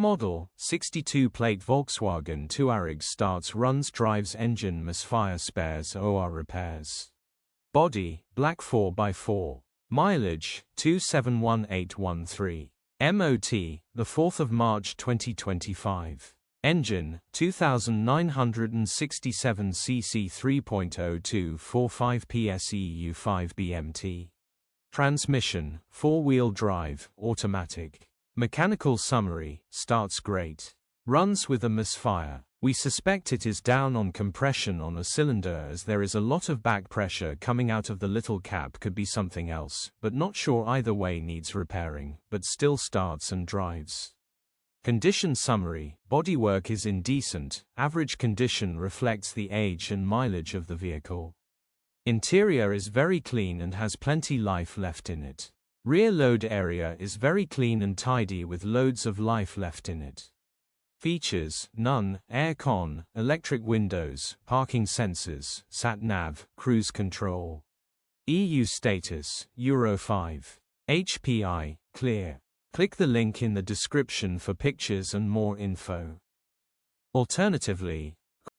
Model, 62 Plate Volkswagen Touareg starts runs drives engine MISFIRE spares OR repairs. Body, black 4x4. Mileage, 271813. MOT, the 4th of March 2025. Engine, 2967 cc 3.0245 PS EU5 BMT. Transmission, 4-wheel drive, automatic. Mechanical summary, starts great. Runs with a misfire. We suspect it is down on compression on a cylinder as there is a lot of back pressure coming out of the little cap. Could be something else, but not sure. Either way needs repairing, but still starts and drives. Condition summary, bodywork is in decent, average condition, reflects the age and mileage of the vehicle. Interior is very clean and has plenty life left in it. Rear load area is very clean and tidy with loads of life left in it. Features, none, air-con, electric windows, parking sensors, sat-nav, cruise control. EU status, Euro 5. HPI, clear. Click the link in the description for pictures and more info. Alternatively,